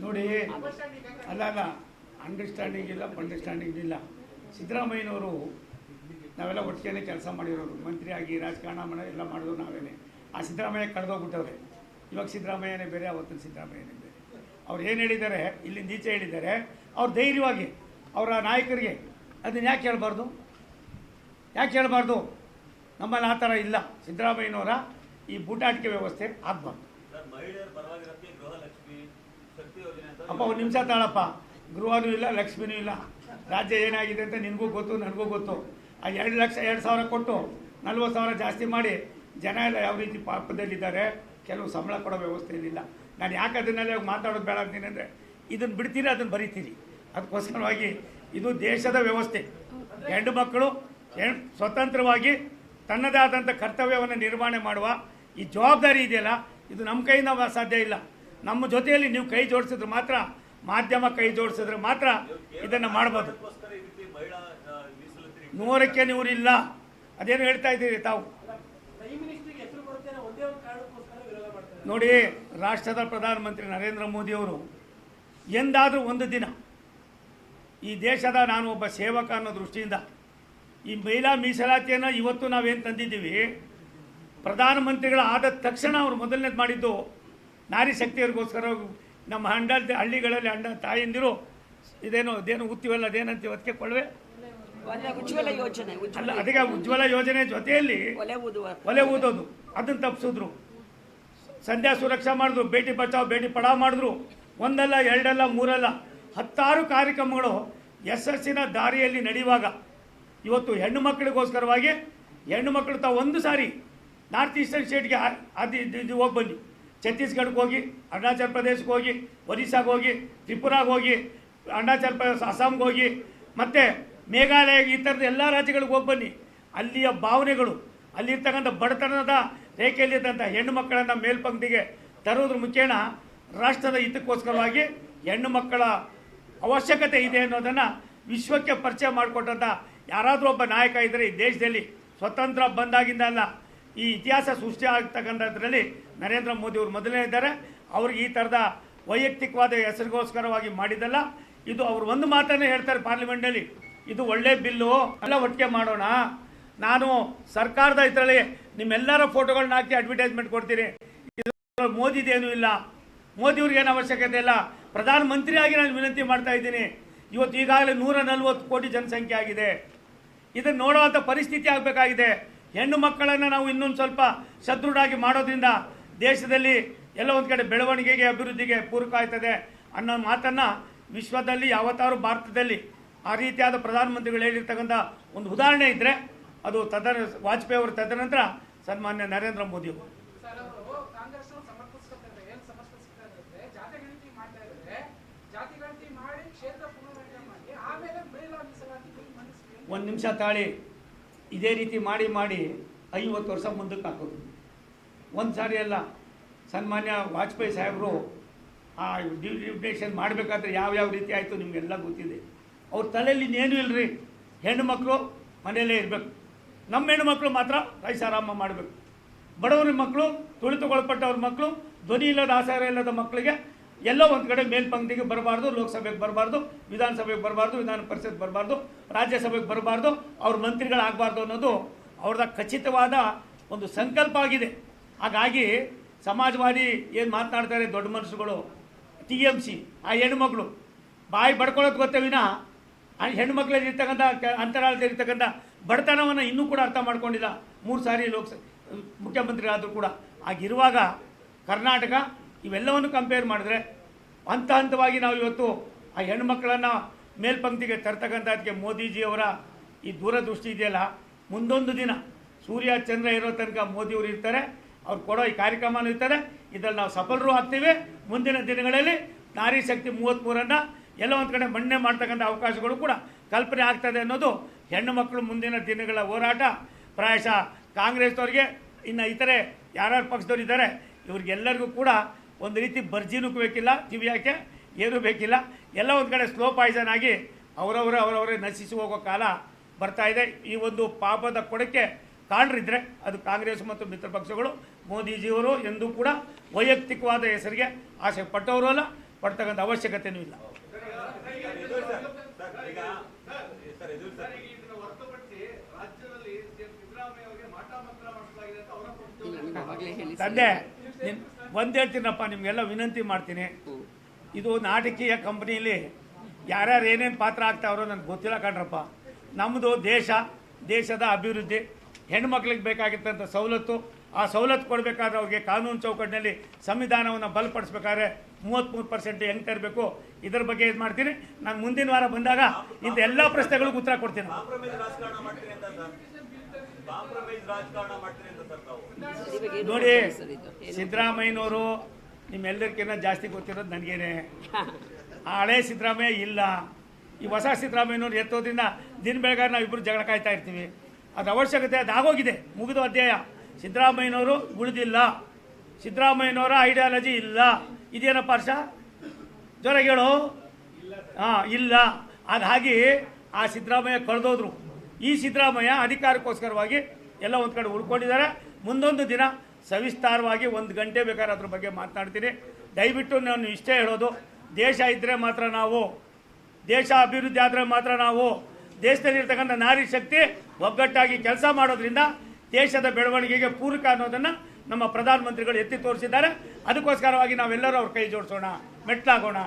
ನೋಡಿ, ಅಲ್ಲ ಅಂಡರ್ಸ್ಟ್ಯಾಂಡಿಂಗ್ ಇಲ್ಲ, ಅಂಡರ್ಸ್ಟ್ಯಾಂಡಿಂಗ್ ಇಲ್ಲ. ಸಿದ್ದರಾಮಯ್ಯನವರು ನಾವೆಲ್ಲ ಒಟ್ಟಿಗೆ ಕೆಲಸ ಮಾಡಿರೋರು, ಮಂತ್ರಿಯಾಗಿ ರಾಜಕಾರಣ ಎಲ್ಲ ಮಾಡೋದು ನಾವೇನೆ. ಆ ಸಿದ್ದರಾಮಯ್ಯ ಕಳೆದೋಗ್ಬಿಟ್ಟವ್ರೆ. ಇವಾಗ ಸಿದ್ದರಾಮಯ್ಯನೇ ಬೇರೆ, ಅವತ್ತಿನ ಸಿದ್ದರಾಮಯ್ಯನೇ ಬೇರೆ. ಅವ್ರು ಏನು ಹೇಳಿದ್ದಾರೆ, ಇಲ್ಲಿಂದ ಈಚೆ ಹೇಳಿದ್ದಾರೆ, ಅವ್ರು ಧೈರ್ಯವಾಗಿ ಅವರ ನಾಯಕರಿಗೆ ಅದನ್ನು ಯಾಕೆ ಹೇಳ್ಬಾರ್ದು? ಯಾಕೆ ಹೇಳ್ಬಾರ್ದು? ನಮ್ಮಲ್ಲಿ ಆ ಥರ ಇಲ್ಲ. ಸಿದ್ದರಾಮಯ್ಯನವರ ಈ ಬೂಟಾಟಿಕೆ ವ್ಯವಸ್ಥೆ ಆಗಬಾರ್ದು. ಅಪ್ಪ ಒಂದು ನಿಮಿಷ ತಾಳಪ್ಪ. ಗೃಹನೂ ಇಲ್ಲ, ಲಕ್ಷ್ಮಿನೂ ಇಲ್ಲ. ರಾಜ್ಯ ಏನಾಗಿದೆ ಅಂತ ನಿನಗೂ ಗೊತ್ತು, ನನಗೂ ಗೊತ್ತು. ಆ 2,00,000 ಕೊಟ್ಟು 40,000 ಜಾಸ್ತಿ ಮಾಡಿ ಜನ ಎಲ್ಲ ಯಾವ ರೀತಿ ಪಾಪದಲ್ಲಿದ್ದಾರೆ. ಕೆಲವು ಸಂಬಳ ಕೊಡೋ ವ್ಯವಸ್ಥೆಯಲ್ಲಿಲ್ಲ. ನಾನು ಯಾಕೆ ಅದನ್ನೆಲ್ಲ ಮಾತಾಡೋದು ಬೇಡ ಅಂತೀನಿ ಅಂದರೆ, ಇದನ್ನು ಬಿಡ್ತೀರಿ, ಅದನ್ನು ಬರೀತೀರಿ. ಅದಕ್ಕೋಸ್ಕರವಾಗಿ ಇದು ದೇಶದ ವ್ಯವಸ್ಥೆ. ಹೆಣ್ಣು ಮಕ್ಕಳು ಸ್ವತಂತ್ರವಾಗಿ ತನ್ನದೇ ಆದಂಥ ಕರ್ತವ್ಯವನ್ನು ನಿರ್ವಹಣೆ ಮಾಡುವ ಈ ಜವಾಬ್ದಾರಿ ಇದೆಯಲ್ಲ, ಇದು ನಮ್ಮ ಕೈಯಿಂದ ಸಾಧ್ಯ ಇಲ್ಲ. ನಮ್ಮ ಜೊತೆಯಲ್ಲಿ ನೀವು ಕೈ ಜೋಡಿಸಿದ್ರೆ ಮಾತ್ರ, ಮಾಧ್ಯಮ ಕೈ ಜೋಡಿಸಿದ್ರೆ ಮಾತ್ರ ಇದನ್ನು ಮಾಡ್ಬೋದು. 100ಕ್ಕೆ 100 ಇಲ್ಲ. ಅದೇನು ಹೇಳ್ತಾ ಇದ್ದೀರಿ ತಾವು? ನೋಡಿ, ರಾಷ್ಟ್ರದ ಪ್ರಧಾನಮಂತ್ರಿ ನರೇಂದ್ರ ಮೋದಿಯವರು ಎಂದಾದರೂ ಒಂದು ದಿನ ಈ ದೇಶದ ನಾನು ಒಬ್ಬ ಸೇವಕ ಅನ್ನೋ ದೃಷ್ಟಿಯಿಂದ ಈ ಮಹಿಳಾ ಮೀಸಲಾತಿಯನ್ನು ಇವತ್ತು ನಾವೇನು ತಂದಿದ್ದೀವಿ, ಪ್ರಧಾನಮಂತ್ರಿಗಳ ಆದ ತಕ್ಷಣ ಅವರು ಮೊದಲನೇದು ಮಾಡಿದ್ದು ನಾರಿ ಶಕ್ತಿಯರಿಗೋಸ್ಕರ. ನಮ್ಮ ಹಳ್ಳಿಗಳಲ್ಲಿ ತಾಯಂದಿರು ಅದೇನು ಉತ್ತೀವಲ್ಲ, ಅದೇನಂತೀವಿ, ಅದಕ್ಕೆ ಕೊಳವೆ ಉಜ್ವಲ ಯೋಜನೆ ಅಲ್ಲ, ಅದಕ್ಕೆ ಉಜ್ವಲ ಯೋಜನೆ ಜೊತೆಯಲ್ಲಿ ಒಲೆ ಊದೋದು, ಅದನ್ನು ತಪ್ಪಿಸಿದ್ರು. ಸಂಧ್ಯಾ ಸುರಕ್ಷಾ ಮಾಡಿದ್ರು, ಬೇಟಿ ಬಚಾವ್ ಬೇಟಿ ಪಡಾವ್ ಮಾಡಿದ್ರು. ಒಂದಲ್ಲ, ಎರಡಲ್ಲ, ಮೂರಲ್ಲ, 10 ಕಾರ್ಯಕ್ರಮಗಳು ಯಶಸ್ಸಿನ ದಾರಿಯಲ್ಲಿ ನಡೆಯುವಾಗ ಇವತ್ತು ಹೆಣ್ಣು ಮಕ್ಕಳಿಗೋಸ್ಕರವಾಗಿ ಹೆಣ್ಣು ಮಕ್ಕಳು ತಾವು ಒಂದು ಸಾರಿ ನಾರ್ತ್ ಈಸ್ಟರ್ನ್ ಸ್ಟೇಟ್ಗೆ ಹೋಗಿ ಬನ್ನಿ. ಛತ್ತೀಸ್ಗಢಕ್ಕೆ ಹೋಗಿ, ಅರುಣಾಚಲ ಪ್ರದೇಶಕ್ಕೆ ಹೋಗಿ, ಒರಿಸ್ಸಾಗೆ ಹೋಗಿ, ತ್ರಿಪುರಾಗೆ ಹೋಗಿ, ಅರುಣಾಚಲ ಪ್ರದೇಶ ಅಸ್ಸಾಂಗೆ ಹೋಗಿ, ಮತ್ತು ಮೇಘಾಲಯ, ಈ ಥರದ ಎಲ್ಲ ರಾಜ್ಯಗಳಿಗೆ ಹೋಗಿ ಬನ್ನಿ. ಅಲ್ಲಿಯ ಭಾವನೆಗಳು, ಅಲ್ಲಿರ್ತಕ್ಕಂಥ ಬಡತನದ ರೇಖೆಯಲ್ಲಿದ್ದಂಥ ಹೆಣ್ಣು ಮಕ್ಕಳನ್ನು ಮೇಲ್ಪಂಕ್ತಿಗೆ ತರೋದ್ರ ಮುಖೇನ ರಾಷ್ಟ್ರದ ಹಿತಕ್ಕೋಸ್ಕರವಾಗಿ ಹೆಣ್ಣು ಮಕ್ಕಳ ಅವಶ್ಯಕತೆ ಇದೆ ಅನ್ನೋದನ್ನು ವಿಶ್ವಕ್ಕೆ ಪರಿಚಯ ಮಾಡಿಕೊಟ್ಟಂಥ ಯಾರಾದರೂ ಒಬ್ಬ ನಾಯಕ ಇದ್ದರೆ ಈ ದೇಶದಲ್ಲಿ, ಸ್ವತಂತ್ರ ಬಂದಾಗಿಂದ ಅಲ್ಲ, ಈ ಇತಿಹಾಸ ಸೃಷ್ಟಿ ಆಗ್ತಕ್ಕಂಥದ್ರಲ್ಲಿ ನರೇಂದ್ರ ಮೋದಿಯವರು ಮೊದಲನೇ ಇದ್ದಾರೆ. ಅವ್ರಿಗೆ ಈ ಥರದ ವೈಯಕ್ತಿಕವಾದ ಹೆಸರಿಗೋಸ್ಕರವಾಗಿ ಮಾಡಿದ್ದಲ್ಲ ಇದು. ಅವರು ಒಂದು ಮಾತನ್ನೇ ಹೇಳ್ತಾರೆ ಪಾರ್ಲಿಮೆಂಟ್ನಲ್ಲಿ, ಇದು ಒಳ್ಳೆ ಬಿಲ್ಲು, ಎಲ್ಲ ಒಟ್ಟಿಗೆ ಮಾಡೋಣ. ನಾನು ಸರ್ಕಾರದ ಇದರಲ್ಲಿ ನಿಮ್ಮೆಲ್ಲರ ಫೋಟೋಗಳನ್ನ ಹಾಕಿ ಅಡ್ವರ್ಟೈಸ್ಮೆಂಟ್ ಕೊಡ್ತೀನಿ. ಇದು ಮೋದಿದೇನೂ ಇಲ್ಲ, ಮೋದಿಯವ್ರಿಗೇನು ಅವಶ್ಯಕತೆ ಇಲ್ಲ. ಪ್ರಧಾನಮಂತ್ರಿಯಾಗಿ ನಾನು ವಿನಂತಿ ಮಾಡ್ತಾ ಇದ್ದೀನಿ. ಇವತ್ತು ಈಗಾಗಲೇ 140 ಕೋಟಿ ಜನಸಂಖ್ಯೆ ಆಗಿದೆ. ಇದನ್ನು ನೋಡುವಂಥ ಪರಿಸ್ಥಿತಿ ಆಗಬೇಕಾಗಿದೆ. ಹೆಣ್ಣು ಮಕ್ಕಳನ್ನು ನಾವು ಇನ್ನೊಂದು ಸ್ವಲ್ಪ ಸದೃಢವಾಗಿ ಮಾಡೋದ್ರಿಂದ ದೇಶದಲ್ಲಿ ಎಲ್ಲ ಒಂದು ಕಡೆ ಬೆಳವಣಿಗೆಗೆ, ಅಭಿವೃದ್ಧಿಗೆ ಪೂರಕ ಆಯ್ತದೆ ಅನ್ನೋ ಮಾತನ್ನು ವಿಶ್ವದಲ್ಲಿ ಯಾವತ್ತಾರು ಭಾರತದಲ್ಲಿ ಆ ರೀತಿಯಾದ ಪ್ರಧಾನಮಂತ್ರಿಗಳು ಹೇಳಿರ್ತಕ್ಕಂಥ ಒಂದು ಉದಾಹರಣೆ ಇದ್ದರೆ ಅದು ವಾಜಪೇಯಿ ಅವರು, ತದನಂತರ ಸನ್ಮಾನ್ಯ ನರೇಂದ್ರ ಮೋದಿಯವರು. ಒಂದು ನಿಮಿಷ ತಾಳಿ. ಇದೇ ರೀತಿ ಮಾಡಿ 50 ವರ್ಷ ಮುಂದಕ್ಕೆ ಹಾಕೋದು. ಒಂದು ಸಾರಿ ಅಲ್ಲ, ಸನ್ಮಾನ್ಯ ವಾಜಪೇಯಿ ಸಾಹೇಬರು ಆ ಡಿಪ್ಯುಟೇಷನ್ ಮಾಡಬೇಕಾದ್ರೆ ಯಾವ್ಯಾವ ರೀತಿ ಆಯಿತು ನಿಮಗೆಲ್ಲ ಗೊತ್ತಿದೆ. ಅವ್ರ ತಲೆಯಲ್ಲಿ ಇನ್ನೇನು ಇಲ್ಲರಿ. ಹೆಣ್ಣು ಮಕ್ಕಳು ಮನೆಯಲ್ಲೇ ಇರಬೇಕು, ನಮ್ಮ ಹೆಣ್ಣು ಮಕ್ಕಳು ಮಾತ್ರ ಐಷಾರಾಮ ಮಾಡಬೇಕು. ಬಡವರ ಮಕ್ಕಳು, ತುಳಿತುಗೊಳಪಟ್ಟವ್ರ ಮಕ್ಕಳು, ಧ್ವನಿ ಇಲ್ಲದ ಆಸಾರ ಇಲ್ಲದ ಮಕ್ಕಳಿಗೆ ಎಲ್ಲೋ ಒಂದು ಕಡೆ ಮೇಲ್ಪಂಕ್ತಿಗೆ ಬರಬಾರ್ದು. ಲೋಕಸಭೆಗೆ ಬರಬಾರ್ದು, ವಿಧಾನಸಭೆಗೆ ಬರಬಾರ್ದು, ವಿಧಾನ ಪರಿಷತ್ ಬರಬಾರ್ದು, ರಾಜ್ಯಸಭೆಗೆ ಬರಬಾರ್ದು, ಅವ್ರ ಮಂತ್ರಿಗಳಾಗಬಾರ್ದು ಅನ್ನೋದು ಅವ್ರದ ಖಚಿತವಾದ ಒಂದು ಸಂಕಲ್ಪ ಆಗಿದೆ. ಹಾಗಾಗಿ ಸಮಾಜವಾದಿ ಏನು ಮಾತನಾಡ್ತಾರೆ ದೊಡ್ಡ ಮನಸ್ಸುಗಳು, TMC, ಆ ಹೆಣ್ಣುಮಕ್ಕಳು ಬಾಯಿ ಬಡ್ಕೊಳ್ಳೋದು ಗೊತ್ತೇ ವಿನ ಆ ಹೆಣ್ಣುಮಕ್ಕಳಲ್ಲಿ ಇರ್ತಕ್ಕಂಥ ಅಂತರಾಳದಲ್ಲಿರ್ತಕ್ಕಂಥ ಬಡತನವನ್ನು ಇನ್ನೂ ಕೂಡ ಅರ್ಥ ಮಾಡ್ಕೊಂಡಿಲ್ಲ. 3 ಸಾರಿ ಮುಖ್ಯಮಂತ್ರಿಗಳಾದರೂ ಕೂಡ. ಆಗಿರುವಾಗ ಕರ್ನಾಟಕ ಇವೆಲ್ಲವನ್ನು ಕಂಪೇರ್ ಮಾಡಿದ್ರೆ ಹಂತವಾಗಿ ನಾವು ಇವತ್ತು ಆ ಹೆಣ್ಣುಮಕ್ಕಳನ್ನು ಮೇಲ್ಪಂಕ್ತಿಗೆ ತರ್ತಕ್ಕಂಥದ್ದಕ್ಕೆ ಮೋದಿಜಿಯವರ ಈ ದೂರದೃಷ್ಟಿ ಇದೆಯಲ್ಲ, ಮುಂದೊಂದು ದಿನ ಸೂರ್ಯ ಚಂದ್ರ ಇರೋ ತನಕ ಮೋದಿಯವರು ಇರ್ತಾರೆ. ಅವ್ರು ಕೊಡೋ ಈ ಕಾರ್ಯಕ್ರಮನೂ ಇರ್ತಾರೆ. ಇದರಲ್ಲಿ ನಾವು ಸಫಲರೂ ಆಗ್ತೀವಿ. ಮುಂದಿನ ದಿನಗಳಲ್ಲಿ ನಾರಿ ಶಕ್ತಿ 33 ಎಲ್ಲ ಒಂದು ಕಡೆ ಮಣ್ಣೆ ಮಾಡ್ತಕ್ಕಂಥ ಅವಕಾಶಗಳು ಕೂಡ ಕಲ್ಪನೆ ಆಗ್ತದೆ ಅನ್ನೋದು ಹೆಣ್ಣು ಮಕ್ಕಳು ಮುಂದಿನ ದಿನಗಳ ಹೋರಾಟ. ಪ್ರಾಯಶಃ ಕಾಂಗ್ರೆಸ್ದವ್ರಿಗೆ, ಇನ್ನು ಇತರೆ ಯಾರ್ಯಾರು ಪಕ್ಷದವ್ರು ಇದ್ದಾರೆ, ಇವ್ರಿಗೆಲ್ಲರಿಗೂ ಕೂಡ ಒಂದು ರೀತಿ ಬರ್ಜಿನೂ ಬೇಕಿಲ್ಲ, ಕಿವಿಯಾಕೆ ಏನೂ ಬೇಕಿಲ್ಲ. ಎಲ್ಲ ಒಂದು ಕಡೆ ಸ್ಲೋ ಪಾಯ್ಸನ್ ಆಗಿ ಅವರವರೇ ನಶಿಸಿ ಹೋಗೋ ಕಾಲ ಬರ್ತಾ ಇದೆ. ಈ ಒಂದು ಪಾಪದ ಕೊಡಕ್ಕೆ ಕಾಣ್ರಿದ್ರೆ ಅದು ಕಾಂಗ್ರೆಸ್ ಮತ್ತು ಮಿತ್ರ ಪಕ್ಷಗಳು. ಮೋದಿಜಿಯವರು ಎಂದೂ ಕೂಡ ವೈಯಕ್ತಿಕವಾದ ಹೆಸರಿಗೆ ಆಸೆ ಪಟ್ಟವರು ಅಲ್ಲ, ಪಡ್ತಕ್ಕಂಥ ಅವಶ್ಯಕತೆಯೂ ಇಲ್ಲ. ತಂದೆ ಒಂದು ಹೇಳ್ತೀನಪ್ಪ, ನಿಮಗೆಲ್ಲ ವಿನಂತಿ ಮಾಡ್ತೀನಿ. ಇದು ನಾಟಕೀಯ ಕಂಪ್ನಿಯಲ್ಲಿ ಯಾರ್ಯಾರು ಏನೇನು ಪಾತ್ರ ಆಗ್ತಾವ್ರೋ ನನಗೆ ಗೊತ್ತಿಲ್ಲ ಕಣ್ರಪ್ಪ. ನಮ್ಮದು ದೇಶದ ಅಭಿವೃದ್ಧಿ, ಹೆಣ್ಮಕ್ಳಿಗೆ ಬೇಕಾಗಿತ್ತಂಥ ಸವಲತ್ತು, ಆ ಸವಲತ್ತು ಕೊಡಬೇಕಾದ್ರೆ ಅವ್ರಿಗೆ ಕಾನೂನು ಚೌಕಟ್ಟಿನಲ್ಲಿ ಸಂವಿಧಾನವನ್ನು ಬಲಪಡಿಸ್ಬೇಕಾದ್ರೆ 33% ಹೆಂಗೆ ತರಬೇಕು, ಇದರ ಬಗ್ಗೆ ಇದು ಮಾಡ್ತೀನಿ. ನಾನು ಮುಂದಿನ ವಾರ ಬಂದಾಗ ಇಂಥ ಎಲ್ಲ ಪ್ರಶ್ನೆಗಳಿಗೂ ಉತ್ತರ ಕೊಡ್ತೀನಿ. ನೋಡಿ, ಸಿದ್ದರಾಮಯ್ಯನವರು ನಿಮ್ಮೆಲ್ಲರಿಗಿಂತ ಜಾಸ್ತಿ ಗೊತ್ತಿರೋದು ನನಗೇನೆ. ಆ ಹಳೆ ಸಿದ್ದರಾಮಯ್ಯ ಇಲ್ಲ, ಈ ಹೊಸ ಸಿದ್ದರಾಮಯ್ಯನವ್ರು ಎತ್ತೋದ್ರಿಂದ ದಿನ ಬೆಳಗಾದ್ರೆ ನಾವಿಬ್ಬರು ಜಗಳ ಕಾಯ್ತಾ ಇರ್ತೀವಿ. ಅದು ಅವಶ್ಯಕತೆ, ಅದು ಆಗೋಗಿದೆ, ಮುಗಿದು ಅಧ್ಯಾಯ. ಸಿದ್ದರಾಮಯ್ಯನವರು ಉಳಿದಿಲ್ಲ, ಸಿದ್ದರಾಮಯ್ಯನವರ ಐಡಿಯಾಲಜಿ ಇಲ್ಲ. ಇದೇನಪ್ಪ ಹರ್ಷ, ಜೋರಾಗಿ ಹೇಳು. ಇಲ್ಲ. ಅದು ಹಾಗೆ ಆ ಸಿದ್ದರಾಮಯ್ಯ ಕಳೆದೋದ್ರು. ಈ ಸಿದ್ದರಾಮಯ್ಯ ಅಧಿಕಾರಕ್ಕೋಸ್ಕರವಾಗಿ ಎಲ್ಲ ಒಂದು ಕಡೆ ಉಳ್ಕೊಂಡಿದ್ದಾರೆ. ಮುಂದೊಂದು ದಿನ ಸವಿಸ್ತಾರವಾಗಿ 1 ಗಂಟೆ ಬೇಕಾದ್ರೆ ಅದ್ರ ಬಗ್ಗೆ ಮಾತನಾಡ್ತೀನಿ. ದಯವಿಟ್ಟು ನಾನು ಇಷ್ಟೇ ಹೇಳೋದು, ದೇಶ ಇದ್ದರೆ ಮಾತ್ರ ನಾವು, ದೇಶ ಅಭಿವೃದ್ಧಿ ಆದರೆ ಮಾತ್ರ ನಾವು, ದೇಶದಲ್ಲಿರ್ತಕ್ಕಂಥ ನಾರಿ ಶಕ್ತಿ ಒಗ್ಗಟ್ಟಾಗಿ ಕೆಲಸ ಮಾಡೋದ್ರಿಂದ ದೇಶದ ಬೆಳವಣಿಗೆಗೆ ಪೂರಕ ಅನ್ನೋದನ್ನು ನಮ್ಮ ಪ್ರಧಾನಮಂತ್ರಿಗಳು ಎತ್ತಿ ತೋರಿಸಿದ್ದಾರೆ. ಅದಕ್ಕೋಸ್ಕರವಾಗಿ ನಾವೆಲ್ಲರೂ ಅವ್ರ ಕೈ ಜೋಡಿಸೋಣ, ಮೆಟ್ಲಾಗೋಣ.